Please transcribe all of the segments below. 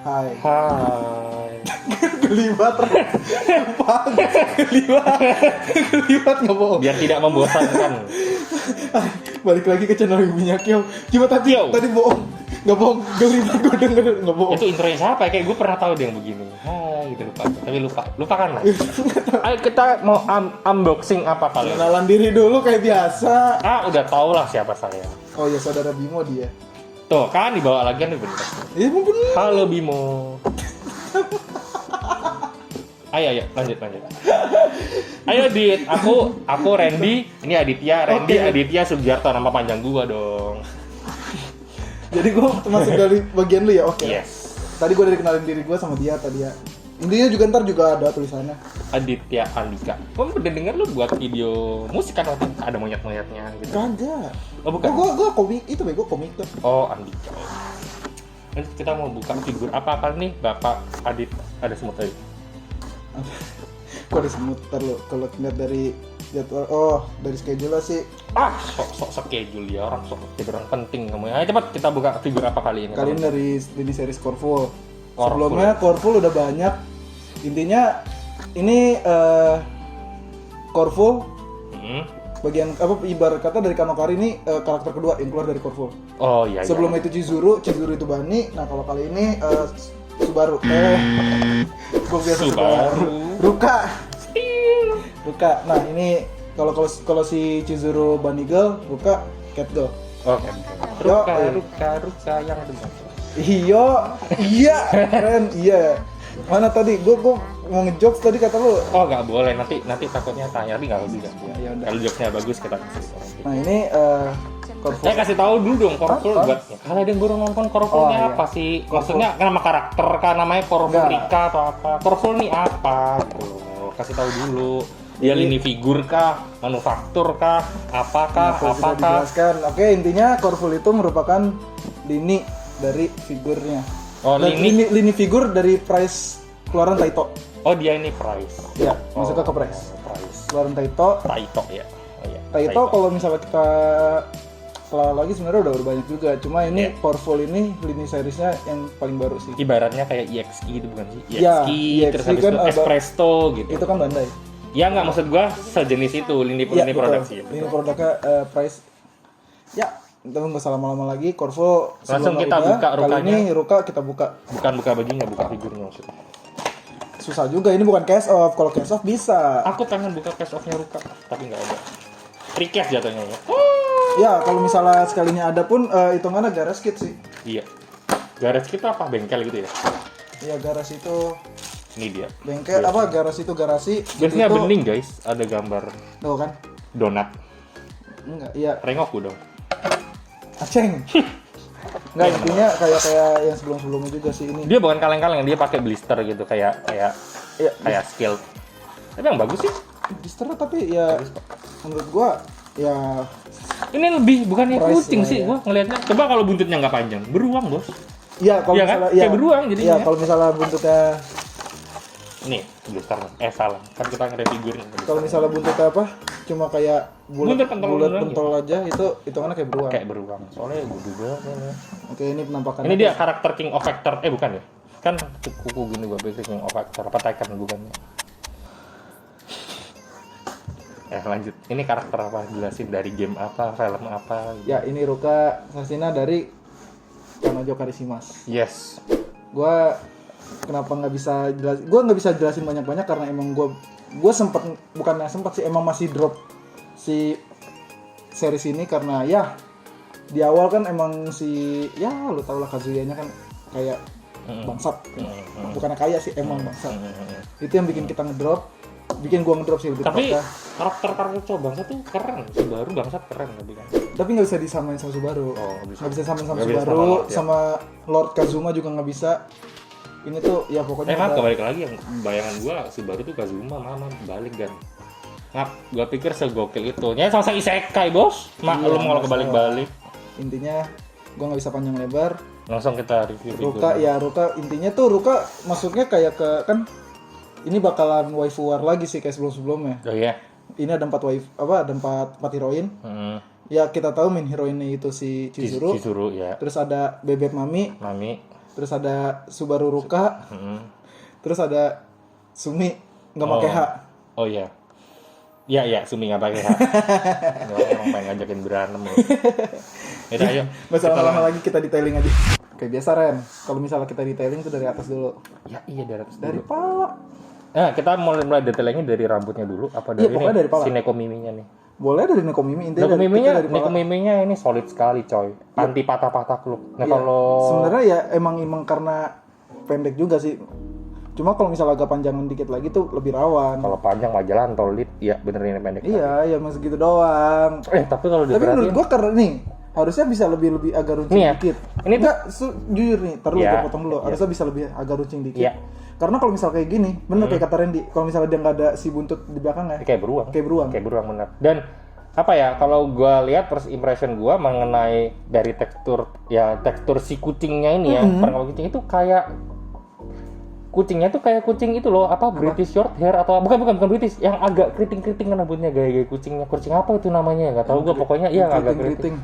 Hai. Gelibat. Gelibat nggak bohong. Biar tidak membosankan. Balik lagi ke channel Minyakyo. Cuma tadi bohong. Nggak bohong. Gelibat gue denger nggak bohong. Itu intronya siapa ya? Kayak gue pernah tahu dia yang begini. Gitu lupa. Tapi lupakan lah. Ayo kita mau unboxing apa kali? Kenalan diri dulu kayak biasa. Udah tau lah siapa saya. Oh ya, saudara Bimo dia. Tuh kan dibawa lagi nih bener. Iya bener. Halo Bimo. Ayo lanjut. Ayo Dit, aku Randy, ini Aditya, Aditya Sugiarto, nama panjang gua dong. Jadi gua termasuk dari bagian lu ya, oke. Yes. Tadi gua dari kenalin diri gua sama dia tadi ya. Intinya juga ntar juga ada tulisannya. Aditya Andika. Gua udah denger lu buat video musik kan waktu ada monyet-monyetnya gitu. Kagak. Oh bukan. Gua komik itu bego komik tuh. Oh Andika. Nanti kita mau buka figur apa nih Bapak Adit, ada semut tadi. Kok ada semut lo kalau lihat dari jadwal dari schedule sih. Sok schedule ya, orang sok orang penting kamu. Ayo cepat kita buka figur apa kali ini. Kali ini dari series Corful. Sebelumnya Corful udah banyak. Intinya ini Corful bagian apa ibarat kata dari Kanokari ini karakter kedua yang keluar dari Corful. Oh iya. Sebelum itu Chizuru itu Bani. Nah kalau kali ini Subaru. Gue biasa Subaru. Ruka. Nah ini kalau si Chizuru Bunny Girl, Ruka Cat Girl. Oke. Ruka yang ada. Iya, keren, iya. Mana tadi? Gue mau ngejokes tadi kata lu. Oh nggak boleh, nanti takutnya tanya, tapi nggak bisa. Ya udah. Kalau jokesnya bagus kita kasih. Nah ini Corful. Saya kasih tahu dulu dong Corful buat. Kalau ada yang baru nonton Corfulnya apa sih? Maksudnya nama karakter kan namanya Corful Rika atau apa? Corful nih apa? Gitu. Kasih tahu dulu. Dia lini figur kah, manufaktur kah, apakah? Dijelaskan. Oke, intinya Corful itu merupakan lini dari figurnya. Oh, lini figur dari Price keluaran Taito. Oh, dia ini Price. Ya, masuknya ke Price. Keluaran Taito ya. Oh, iya. Taito kalau misalnya kita telah lagi sebenarnya udah banyak juga. Cuma ini Corful ini lini seriesnya yang paling baru sih. Ibaratnya kayak EXE gitu bukan sih? EXE terus habis kan, itu Espresso gitu. Itu kan Bandai. Ya nggak, maksud gua sejenis itu lini produksi. Lini produknya Price. Ya, kita nggak usah lama-lama lagi. Corful langsung kita buka rukanya. Kali ini Ruka kita buka. Bukan buka bajunya, buka figurnya maksudnya. Susah juga, ini bukan cash off. Kalau cash off bisa. Aku pengen buka cash off-nya Ruka, tapi nggak ada. Free cash jatuhnya ya. Ya, kalau misalnya sekalinya ada pun hitungannya garage kit sih. Iya. Garage kit apa bengkel gitu ya? Iya, garage itu ini dia. Bengkel apa garasi itu garasi. Biasanya bening guys, ada gambar. Tuh kan? Donat. Enggak, iya. Rengoku dong. Aceng. Enggak, intinya kayak yang sebelum-sebelumnya juga sih ini. Dia bukan kaleng-kaleng, dia pakai blister gitu kayak skill. Tapi yang bagus sih. Blister tapi ya menurut gua ya ini lebih bukannya kucing sih ya. Gua ngelihatnya. Coba kalau buntutnya nggak panjang, beruang bos. Iya, kalau misalnya kan? Kayak beruang jadinya. Iya, kalau misalnya buntutnya nih, blister. Salah. Kan kita ngeliat figurnya. Kalau misalnya buntutnya apa? Cuma kayak bulat pentol aja, itu hitungannya kayak beruang. Kayak beruang. Soalnya gue juga. Oke, ini penampakannya. Ini dia karakter King of Factor. Bukan ya? Kan kuku gini gua pikir King of Factor. Apa Tekken bukan? Lanjut. Ini karakter apa? Jelasin dari game apa, film apa? Ya, ini Ruka Sasina dari Kanojo Karishimas. Yes. Gua kenapa nggak bisa jelasin banyak-banyak karena emang gue emang masih drop si series ini karena ya di awal kan emang lu tau lah Kazuya-nya kan kayak bangsat, bukannya kaya sih emang bangsat. Itu yang bikin kita ngedrop, bikin gue ngedrop sih lebih. Tapi karakter cowok bangsat tuh keren, Subaru bangsat keren tapi kan. Tapi nggak bisa disamain sama Subaru. Nggak bisa disamain sama Subaru, sama Lord Kazuma juga nggak bisa. Ini tuh ya pokoknya balik lagi yang bayangan gua Subaru tuh Kazuma mana balik kan. Gua pikir segokil itu. Ya sama isekai, Bos. Maklum kalau kebalik-balik. Intinya gua nggak bisa panjang lebar. Langsung kita review Ruka ya, Ruka intinya tuh Ruka masuknya kayak ke kan ini bakalan waifu war lagi sih kayak sebelum-sebelumnya. Oh iya. Ini ada 4 waifu ada 4 heroin. Ya kita tahu main heroinnya itu si Chizuru ya. Terus ada Bebek Mami. terus ada Subaru Ruka, terus ada Sumi nggak pakai H. Oh iya. Iya, Sumi nggak pakai H. Emang pengen ngajakin berantem loh. Yaudah, ayo. Nggak usah lama-lama lagi, kita detailing aja. Kayak biasa Ren, kalau misalnya kita detailing itu dari atas dulu. Ya iya dari atas Dari dulu. pala. Nah, kita mulai detailingnya dari rambutnya dulu apa dari Iya, pokoknya dari pala. si Nekomiminya nih. Boleh dari Nekomimi, intinya dari pala. Nekomiminya ini solid sekali, coy. Anti patah-patah klub. Nah, Iya. kalau Sebenarnya ya emang karena pendek juga sih. Cuma kalau misalnya agak panjangan dikit lagi tuh lebih rawan. kalau panjang mah jalan tol lit, ya bener ini pendek. Iya, ya masih gitu doang. Tapi kalau Tapi menurut diperhatiin gua karena nih harusnya bisa lebih agak runcing Nih ya, dikit. ini tuh- Enggak, jujur nih, taruh Iya, gua potong dulu. Harusnya bisa lebih agak runcing dikit. Iya. Karena kalau misal kayak gini, bener kayak kata Randy, kalau misalnya dia nggak ada si buntut di belakangnya, kayak beruang. kayak beruang. bener. Dan apa ya, kalau gua lihat first impression gua mengenai dari tekstur si kucingnya ini ya, perangkap kucing itu kayak kucingnya tuh kayak kucing itu loh, apa British short hair atau bukan British, yang agak keriting rambutnya gaya-gaya kucingnya. Kucing apa itu namanya? Nggak tahu gua, pokoknya iya agak keriting.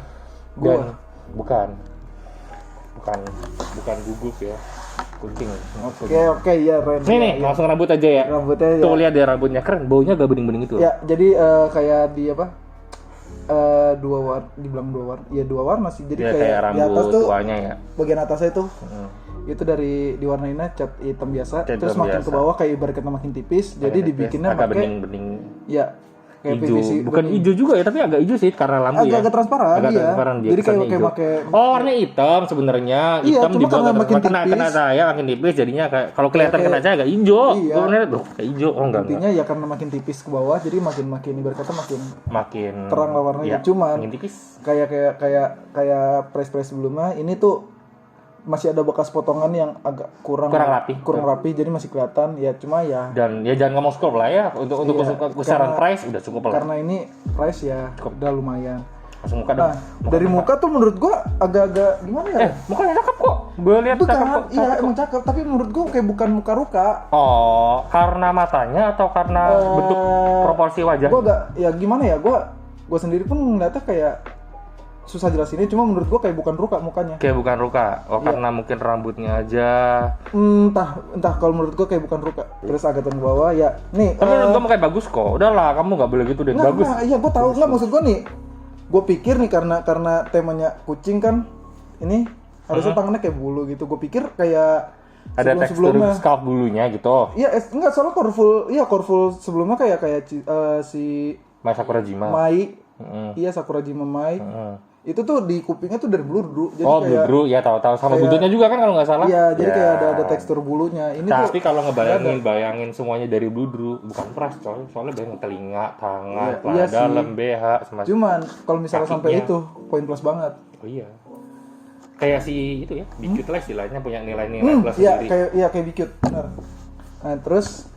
Gua. Dan bukan gugup ya. Kucing. Oke, iya Ren. Nih, langsung rambut aja ya. Rambutnya Tuh ya. lihat deh rambutnya keren, baunya agak bening-bening itu. Ya, jadi kayak di apa? Dua warna, dibilang dua warna. Ya dua warna sih. Jadi Dia kayak kayak di rambut atas tuh tuanya ya. bagian atasnya itu itu dari diwarnainnya cat hitam biasa, Cat terus hitam makin biasa. ke bawah kayak ibaratnya makin tipis, jadi dibikinnya agak pakai bening-bening ya kayak hijau. PVC Bukan bening. hijau juga ya, tapi agak hijau sih karena lampu ya. Agak transparan, Agak iya. transparan dia. Jadi kayak kesannya hijau. pakai Oh, warna hitam sebenarnya. Iya, Hitam cuma di bawah karena makin kena tipis. cahaya makin tipis jadinya kayak kalau kelihatan kayak- kena cahaya agak hijau. Iya. Gue ngeliat loh kayak hijau. Oh enggak. intinya ya karena makin tipis ke bawah, jadi makin ibarat kata makin Makin terang lah warnanya. Cuman makin tipis. kayak press sebelumnya ini tuh masih ada bekas potongan yang agak kurang rapi, jadi masih kelihatan ya. Cuma ya Dan ya jangan ngomong skop lah ya untuk Iya, besaran karena- price udah cukup lah. karena ini price ya udah lumayan. Langsung muka dong. Nah, dari muka tuh menurut gua agak-agak gimana ya? Mukanya cakep kok. Gue lihat Bukan, cakep kok. iya emang cakep, tapi menurut gua kayak bukan muka Ruka. Oh, karena matanya atau karena bentuk proporsi wajah? Gua agak ya gimana ya? Gua sendiri pun ngeliatnya kayak susah jelasinnya, cuma menurut gua kayak bukan Ruka mukanya. Kayak bukan Ruka. Oh, Iya. karena mungkin rambutnya aja. Entah kalau menurut gua kayak bukan Ruka. Terus agak turun ke bawah ya. Nih, Tapi menurut gue mukanya bagus kok. Udahlah, kamu nggak boleh gitu deh. Bagus. Iya, gua tahu nggak maksud gua nih. Gua pikir nih karena temanya kucing kan, ini harusnya tangannya kayak bulu gitu. Gua pikir kayak Ada tekstur sebelum-sebelumnya. scalp bulunya gitu. Iya, enggak soalnya Corvul sebelumnya kayak si Mas Sakurajima. Mai. Mm-mm. Iya, Sakurajima Mai. Mm-mm. Itu tuh di kupingnya tuh dari bludru. Jadi Oh, kayak bludru ya tahu-tahu sama kayak- buntutnya juga kan kalau nggak salah. Iya, jadi Ya. kayak ada tekstur bulunya. Ini Tapi tuh kalau bayangin semuanya dari bludru, bukan pras coy. Soalnya bayangin telinga, tangan, Iya, iya celana dalam, sih. BH, sama. cuman kalau misalnya sampai kakinya. itu poin plus banget. Oh iya. Kayak si itu ya, Bicute lah istilahnya punya nilai-nilai plus Iya, sendiri. kayak bikut, benar. Nah, terus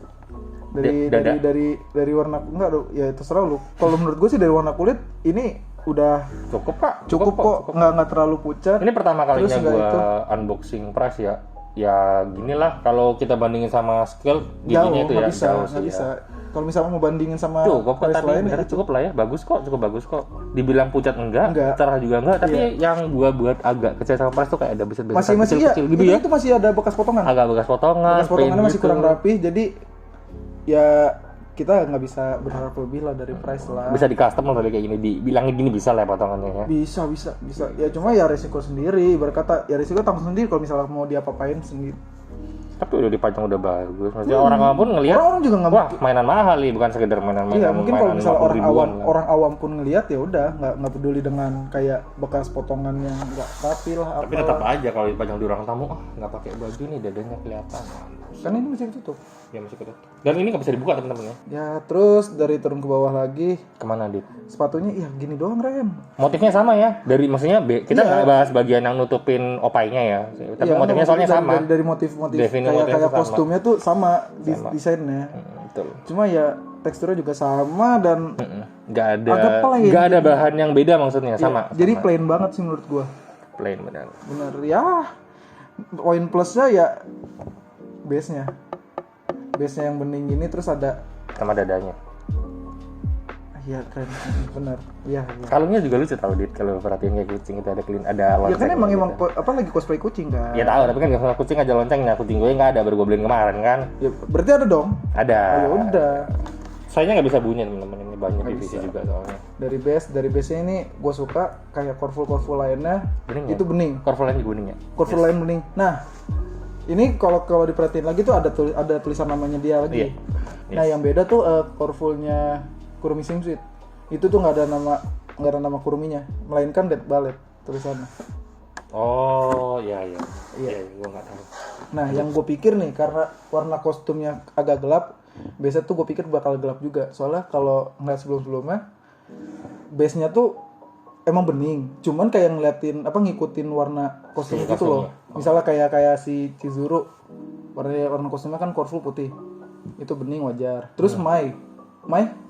Dada. dari warna enggak dong, ya terserah lu. Kalau menurut gue sih dari warna kulit ini udah Cukup Pak, cukup kok, nggak terlalu pucat. Ini pertama kalinya Terus nggak gua itu. unboxing price ya. Ya gini lah, kalau kita bandingin sama scale Jauh, giginya itu ya nggak bisa, jauh nggak sih bisa. ya. Kalau misalnya mau bandingin sama Cukup kok, price tapi lain, bener itu cukup lah ya, bagus kok, cukup bagus kok. Dibilang pucat enggak, Enggak. cerah juga enggak, tapi Iya. yang gua buat agak kecil sama price tuh kayak ada beset-beset masih iya, kecil gitu ya. itu masih ada bekas potongan. Agak bekas potongan, Bekas potongannya paint masih gitu. kurang rapi, jadi ya kita nggak bisa berharap lebih lah dari price lah. Bisa di custom lah kayak gini, dibilangin gini bisa lah ya potongannya ya. Bisa. Ya cuma ya resiko sendiri. Berkata ya resiko tanggung sendiri kalau misalnya mau diapa-apain sendiri. Tapi udah dipajang udah bagus. Maksudnya orang pun ngelihat, Orang juga nggak wah mainan mahal nih, bukan sekedar mainan-mainan. Iya, mungkin kalau mainan misalnya 50 ribuan lah. orang awam pun ngelihat ya udah nggak peduli dengan kayak bekas potongan yang nggak rapi lah Tapi apa. tetap aja kalau dipajang di ruang tamu, nggak pakai baju nih dadanya kelihatan. Kan ini masih tutup. Ya masih ketutup. Dan ini nggak bisa dibuka teman-teman ya. Ya terus dari turun ke bawah lagi Kemana Dit? sepatunya iya gini doang Ren. Motifnya sama ya. Dari maksudnya kita Iya. nggak bahas bagian yang nutupin opainya ya. Tapi Iya, motifnya enggak, soalnya dari- sama. Dari motif-motif Definisi kayak motifnya sama. kostumnya tuh sama, desainnya. Betul. Cuma ya teksturnya juga sama dan Nggak ada. Agak plain. Nggak ada bahan yang beda maksudnya sama. jadi sama. plain banget sih menurut gua. Plain benar. Bener ya. Poin plusnya ya base-nya yang bening gini terus ada Sama dadanya. iya keren. Benar. Iya. Kalungnya juga lucu tau Dit, kalau perhatiin kayak kucing itu ada Ya kan emang gitu. apa lagi cosplay kucing kan? Ya tahu, tapi kan gak sama kucing aja loncengnya. Kucing gue nggak ada, baru gue beliin kemarin kan. Ya berarti ada dong. Ada. Oh, ya udah. Sayangnya nggak bisa bunyi teman-teman, ini banyak Nggak divisi bisa. juga soalnya. Dari base-nya ini gue suka kayak korful lainnya Bening itu ya? bening. Korvolannya juga bening ya? Korful lain bening. Nah, ini kalau diperhatiin lagi tuh ada tulisan namanya dia lagi. Iya. Nah, yang beda tuh korfulnya Kurumi Swimsuit. Itu tuh nggak ada nama Kuruminya, melainkan Dead Ballet tulisannya. Oh, iya. Iya. Iya, gue nggak tahu. Nah, yang gue pikir nih karena warna kostumnya agak gelap, biasa tuh gue pikir bakal gelap juga. Soalnya kalau ngeliat sebelum-sebelumnya, base-nya tuh emang bening. Cuman kayak ngikutin warna kostum Iya, gitu loh. kostumnya. Misalnya kayak si Chizuru, warna kostumnya kan korful putih. Itu bening wajar. Terus Mai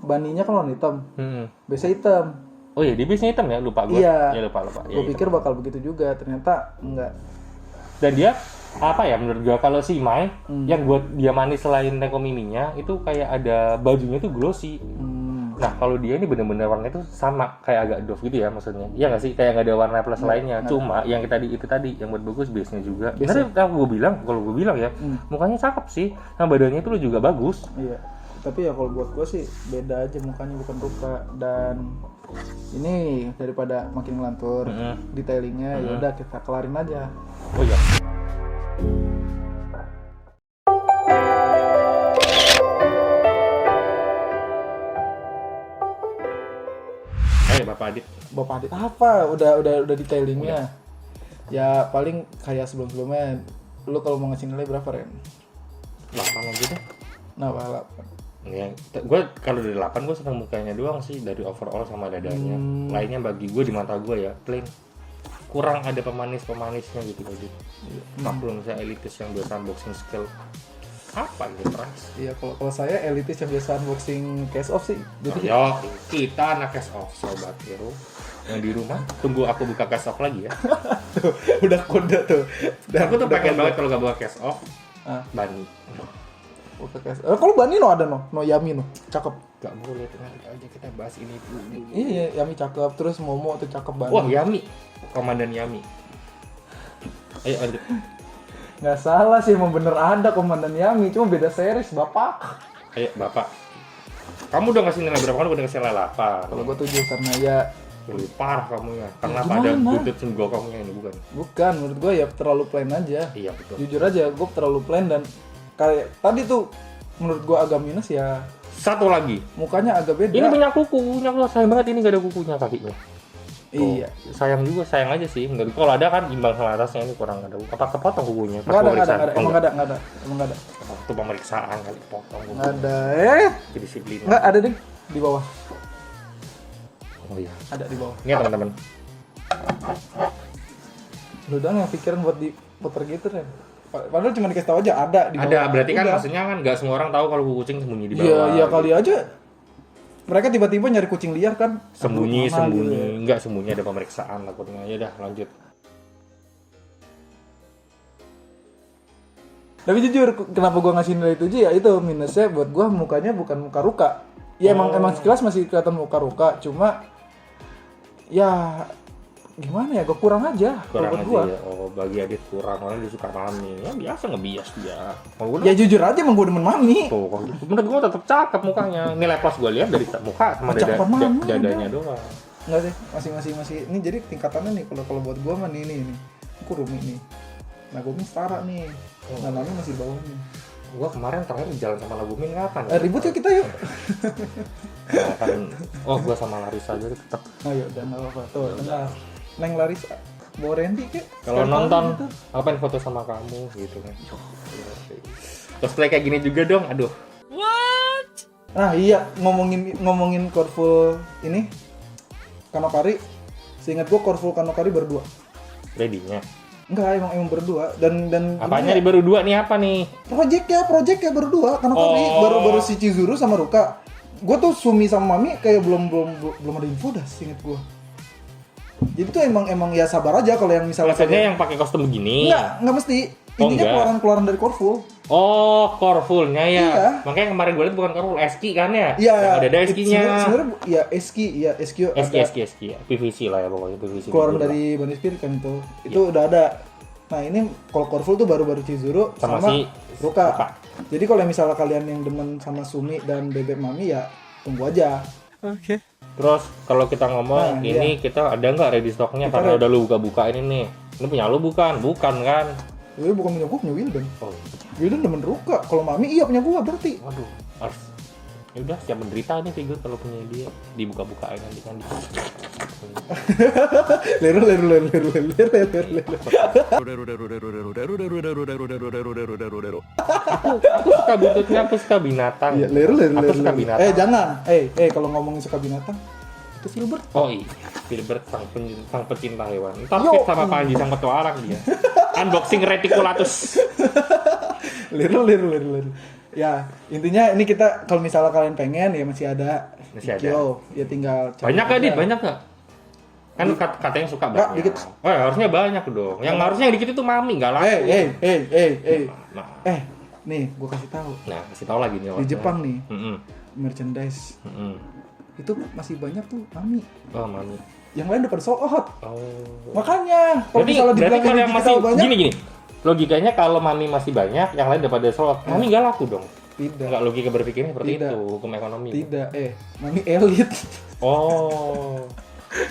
baninya kan warna hitam. Base hitam. Oh iya, di bisnya hitam ya? Lupa gue. Iya. Ya, lupa. Ya, Gue pikir bakal begitu juga, ternyata enggak. Dan dia apa ya menurut gue kalau si Mai yang buat dia manis selain Neko Mininya itu kayak ada bajunya tuh glossy. Nah kalau dia ini bener-bener warnanya tuh sama kayak agak doff gitu ya maksudnya. Iya nggak sih, kayak nggak ada warna plus lainnya. Cuma yang itu tadi yang buat bagus base-nya juga. Bener kalau gue bilang ya mukanya cakep sih. Nah badannya itu juga bagus. Iya. Tapi ya kalau buat gue sih beda aja mukanya, bukan Ruka. Dan ini daripada makin ngelantur detailingnya, ya udah kita kelarin aja. Oh iya. Bapak Adit Apa? Udah detailingnya. Ya paling kayak sebelumnya. Lu kalau mau ngasih nilai berapa, Ren? 8 aja deh. Nah, 8. Ya, gue kalau dari 8 gue senang mukanya doang sih, dari overall sama dadanya. Lainnya bagi gue di mata gue ya plain. Kurang ada pemanisnya gitu aja. Maklum saya elitis yang biasa unboxing skill. Apa gitu trans? Iya, kalau saya elitis yang biasa unboxing case off sih. Jadi Yo, kita anak cash off sobat hero. Yang di rumah tunggu aku buka cash off lagi ya. tuh, udah kode tuh. Aku tuh pengen banget kalau gak buka cash off. Bani. Buka case. Kalau Bani ada no Yami no. Cakep. Gak boleh, nanti aja kita bahas ini dulu. Iya, Yami cakep. Terus Momo tuh cakep banget. Wah, Yami. Komandan Yami. Ayo lanjut. Nggak salah sih, emang bener ada Komandan Yami, cuma beda series, Bapak. Ayo, Bapak. Kamu udah ngasih nilai berapa? Kamu udah ngasih nilai 8. Kalau gue 7 karena ya Lebih parah kamu ya. Karena gimana? pada buntut senggokongnya ini bukan. bukan, menurut gue ya terlalu plain aja. Iya, betul. Jujur aja, gue terlalu plain dan kayak tadi tuh menurut gue agak minus ya. Satu lagi. Mukanya agak beda. Ini punya kukunya, sayang banget ini gak ada kukunya kakinya. Iya. Sayang aja sih. Menurut kalau ada kan imbang sama atasnya, ini kurang ada. Apa kepotong kukunya? Pas Nggak ada. pemeriksaan? Emang Oh, nggak ada. Waktu pemeriksaan kali potong. Nggak ada. Disiplin. Nggak ada deh di bawah. Oh iya. Ada di bawah. Ini ya teman-teman. Lu doang yang pikiran buat diputer gitu kan. Padahal cuma dikasih tahu aja ada di bawah. Ada, berarti kan Udah. maksudnya kan nggak semua orang tahu kalau kuku kucing sembunyi di bawah. Iya, iya kali aja. Mereka tiba-tiba nyari kucing liar kan. Sembunyi. Aduh, mana gitu. Enggak sembunyi, ada pemeriksaan takutnya. Ya udah lanjut. Tapi jujur, kenapa gua ngasih nilai 7 ya itu minusnya buat gua mukanya bukan muka Ruka. Ya emang sekilas masih kelihatan muka Ruka, cuma ya gimana ya, gua kurang aja kalau Kurang buat aja gua. ya. Oh, bagi Adit kurang, orang dia suka mami. Ya biasa ngebias dia. Kalau gua Ya jujur aja emang gua demen Mami. tuh, kalau gitu. Menurut gua tetap cakep mukanya. Nilai plus gua lihat dari muka sama Cakep Mami, dadanya doang. Enggak sih, masih ini jadi tingkatannya nih kalau buat gua mah ini Kurumi nih. Nah, gua setara nih. Nah, Mami masih di bawah nih. Gua kemarin terakhir jalan sama Nagumin kapan? Ribut yuk kita yuk. Nah, kan, gua sama Larissa aja tetap. Oh ya udah enggak apa-apa. Tuh, dengar. Neng Larissa bawa Randy kek. Kalau Sekali nonton, gitu. ngapain foto sama kamu gitu kan. Cosplay kayak gini juga dong, aduh. Nah iya, ngomongin Korful ini Kanokari, seingat gua Korful Kanokari berdua. Ready-nya. Enggak, emang berdua dan Apanya ini di baru dua nih apa nih? project ya berdua. Kanokari baru si Chizuru sama Ruka. Gua tuh Sumi sama Mami kayak belum ada info dah, seingat gua. Jadi tuh emang ya sabar aja kalau yang misalnya Maksudnya yang pakai kostum begini? enggak mesti. Oh, Intinya enggak. keluaran dari Korful. Oh, Coreful-nya ya. Iya. Makanya kemarin gue lihat bukan Coreful, Eski kan ya? Iya. Yang ada Eskinya. Sebenarnya ya Eski ya Eski ya. PVC lah ya pokoknya PVC. keluaran dari Bani Spirit kan itu. Itu udah ada. Nah, ini kalau Coreful tuh baru-baru Chizuru sama si Ruka. Jadi kalau misalnya kalian yang demen sama Sumi dan Bebek Mami ya tunggu aja. Oke. Terus kalau kita ngomong ini kita ada nggak ready stocknya karena udah lu buka-buka ini nih. Ini punya lu bukan? Bukan kan? Ini bukan punya gua, punya Wildan. Oh. Wildan demen Ruka. Kalau Mami iya punya gua berarti. Waduh, harus. Ya udah siap menderita nih figur kalau punya dia dibuka-bukain nanti kan. Leru. Aku suka buntutnya, aku suka binatang. Iya, leru. Aku suka binatang. Jangan. Kalau ngomongin suka binatang, itu Filbert. Oh iya, Filbert sang pecinta hewan. Ntar fit sama Panji sang petualang dia. Unboxing reticulatus. Leru. Ya, intinya ini kita kalau misalnya kalian pengen ya masih ada. Masih ada. Ikyo. Ya tinggal cari Banyak gak, aja. Dit? Banyak gak? Kan katanya suka Nggak, banyak. dikit. Oh, ya, harusnya banyak dong. Yang harusnya yang dikit itu Mami, nggak laku. Nah, nih gua kasih tahu. Nah, kasih tahu lagi nih. Di Jepang nih, Mm-mm. merchandise Mm-mm. itu masih banyak tuh Mami. Oh, Mami. Yang lain udah pada sold out. Oh. Makanya kalau misalnya Berarti dibilang kalau yang kita masih banyak, gini. Logikanya kalau Mami masih banyak, yang lain udah pada sold. Mami nggak laku dong. tidak. Nggak logika berpikirnya seperti Tidak. itu, hukum ekonomi. Tidak, Mami elit. Oh.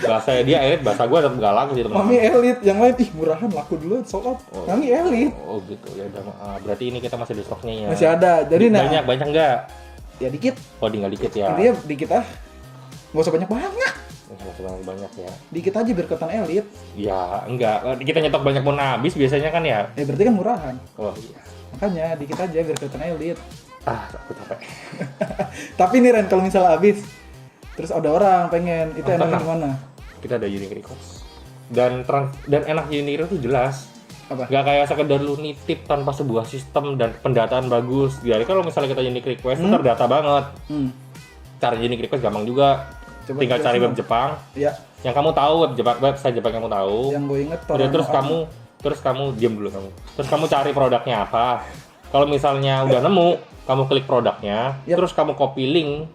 Bahasa dia elit, bahasa gua tetap nggak laku sih teman. Mami elit, yang lain murahan laku dulu sold out. Oh. Mami elit. Oh gitu ya udah. Berarti ini kita masih ada stoknya ya. Masih ada. Jadi banyak nggak? ya dikit. Oh tinggal dikit ya. Intinya dikit ah. Nggak usah banyak. Nggak banyak ya. Dikit aja biar kelihatan elit. Ya enggak. Kita nyetok banyak pun habis biasanya kan ya. Berarti kan murahan. Oh iya. Makanya dikit aja biar kelihatan elit. Aku capek. Tapi nih Ren, kalau misalnya habis terus ada orang pengen, itu enaknya tenang. gimana? Kita ada unique request. Dan enak unique request itu jelas. Apa? Gak kayak sekedar lu nitip tanpa sebuah sistem dan pendataan bagus. Jadi kalau misalnya kita unique request itu terdata banget. Cara unique request gampang juga. Coba Tinggal cari web Jepang. Ya, Yang kamu tahu website Jepang yang kamu tahu. yang gue inget Udah, terus kamu diam dulu kamu. Terus kamu cari produknya apa. Kalau misalnya udah nemu, kamu klik produknya, Yap. terus kamu copy link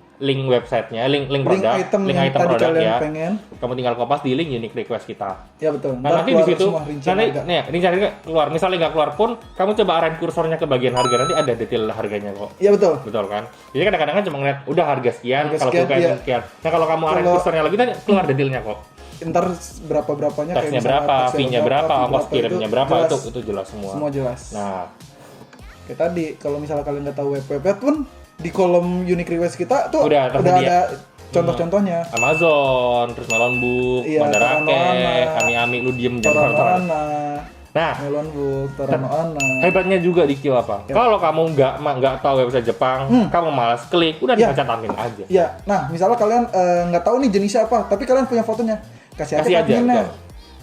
websitenya, link produk, item link yang item tadi produk kalian ya. pengen. Kamu tinggal kopas di link unique request kita. Ya betul. Nah, nanti di keluar situ semua rincian nanti harga. nih rincian harga keluar. Misalnya nggak keluar pun, kamu coba arahin kursornya ke bagian harga, nanti ada detail harganya kok. Iya betul. Betul kan? Jadi kadang-kadang kan cuma ngeliat udah harga sekian, Harga kalau sekian, bukan iya. sekian. Nah, kalau kamu arahin Kalau- kursornya lagi nanti keluar detailnya kok. Ntar berapa-berapanya kayak Taxnya misalnya berapa, taxnya fee-nya berapa, ongkos fee kirimnya berapa, jelas. itu jelas semua. Semua jelas. Nah, Kayak tadi, kalau misalnya kalian nggak tahu web pun di kolom unique request kita tuh Udah tersedia. ada contoh-contohnya. Amazon, terus Melon Book, Iya, Mandarake, Toranoana. Ami-Ami, lu diem jangan nonton. Toranoana, Nah, Melon Book, Toranoana. hebatnya juga di Kyo apa? Ya. Kalau kamu nggak tahu website Jepang, kamu malas klik, udah Ya. dipecatin aja. Iya, nah misalnya kalian nggak tahu nih jenisnya apa, tapi kalian punya fotonya, kasih Kasih aja aja, adminnya. betul.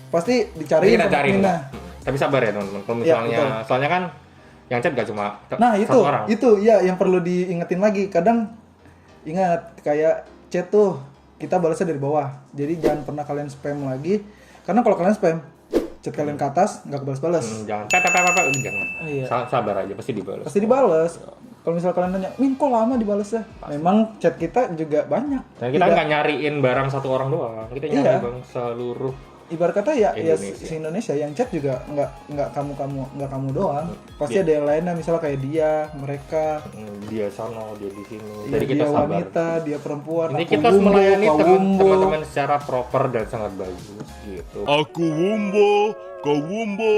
Pasti Jadi dicariin kita sama cariin. adminnya. Tapi sabar ya teman-teman. Kalau Iya, misalnya, betul. soalnya kan yang chat gak cuma Nah satu orang. itu ya yang perlu diingetin lagi. Kadang ingat kayak chat tuh kita balasnya dari bawah. Jadi jangan pernah kalian spam lagi. Karena kalau kalian spam, chat kalian ke atas nggak kebalas-balas. Jangan udah jangan. Iya. Sabar aja pasti dibalas. Pasti dibales. Kalau misalnya kalian nanya, Min kok lama dibalasnya? Memang chat kita juga banyak. Dan kita Tidak- nggak nyariin barang satu orang doang. Kita nyari Iya. bang seluruh. Ibarat kata ya Indonesia. si Indonesia yang chat juga nggak kamu doang. Pasti Dia- ada yang lainnya, misalnya kayak dia, mereka, Dia sono, dia di sini. ya, Jadi kita dia sabar. wanita, dia perempuan. Ini aku kita harus wumbo, melayani kau wumbo. teman-teman secara proper dan sangat bagus gitu. Aku Wumbo, kau Wumbo,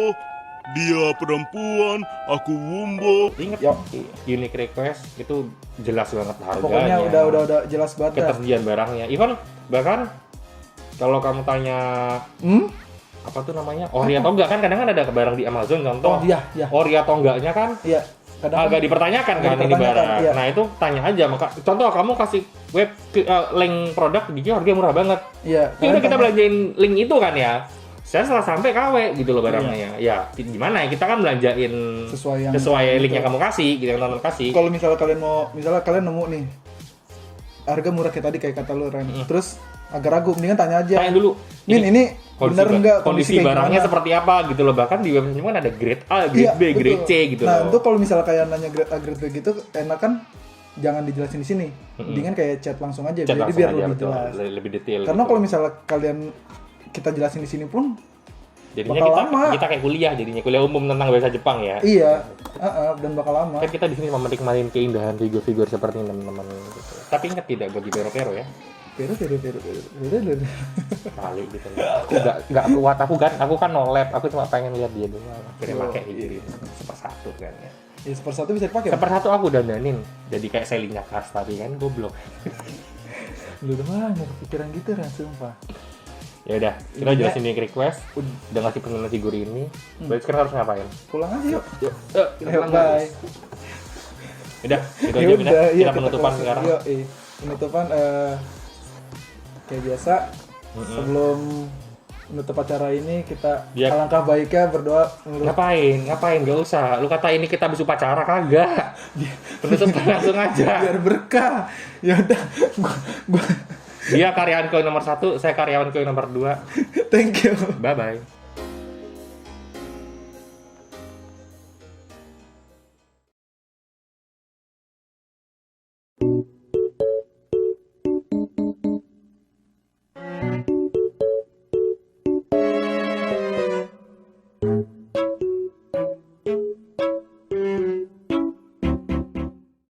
dia perempuan, aku Wumbo. Ingat, Yo. unique request itu jelas banget harganya. Pokoknya udah jelas banget dah. Ketersediaan barangnya. Even bahkan kalau kamu tanya apa tuh namanya ori atau enggak kan kadang kan ada barang di Amazon contoh. Oh iya, iya. Ori atau enggaknya kan Iya. Kadang agak dipertanyakan agak kan ini dipertanyakan, barang. iya. Nah itu tanya aja maka contoh kamu kasih web link produk di Kio harganya murah banget. iya. Ya udah kita Kadang- belanjain link itu kan ya. Saya setelah sampai KW gitu loh barangnya. Ya gimana ya kita kan belanjain Sesuai yang link yang kamu kasih gitu yang teman kasih. Kalau misalnya kalian nemu nih harga murah kayak tadi kayak kata lu Ren. Terus agak ragu, mendingan tanya aja. Tanya dulu. Min, ini benar enggak kondisi kayak barangnya gimana? seperti apa gitu loh. Bahkan di website kan ada grade A, grade Iya, B, grade betul. C gitu Nah, loh. itu kalau misalnya kayak nanya grade A, grade B gitu, enak kan jangan dijelasin di sini. Mendingan kayak chat langsung aja, Chat jadi langsung biar aja, lebih betul. jelas. Lebih detail. Karena gitu. kalau misalnya kalian kita jelasin di sini pun jadinya bakal kita lama. kita kayak kuliah, jadinya kuliah umum tentang bahasa Jepang ya. iya, dan bakal lama. Kan kita di sini menikmati keindahan figur-figur seperti ini teman-teman gitu. Tapi ingat tidak bagi pero-pero ya. Pero. Kali gitu. Aku enggak kuat, aku kan no lab, aku cuma pengen lihat dia doang. Akhirnya pakai gitu. Sepersatu kan ya. Ya, sepersatu bisa dipakai. Sepersatu aku dandanin. Jadi kayak selingnya Kars tapi kan goblok. Lu udah banyak pikiran gitu kan, sumpah. Ya udah, kita jelasin di request. Udah ngasih pengenal figur ini. Berarti sekarang harus ngapain? Pulang aja yuk. Yuk, kita Ayo, pulang, bye. guys. Udah, itu Ya aja udah, kita iya, penutupan closing. sekarang. Yuk, penutupan kayak biasa. Sebelum menutup acara ini kita Ya. alangkah baiknya berdoa menurut Ngapain? Gak usah. Lu kata ini kita habis upacara kagak. Penutupan langsung aja. biar berkah. Ya udah, gua Dia karyawan koi nomor 1, saya karyawan koi nomor 2. thank you. Bye bye.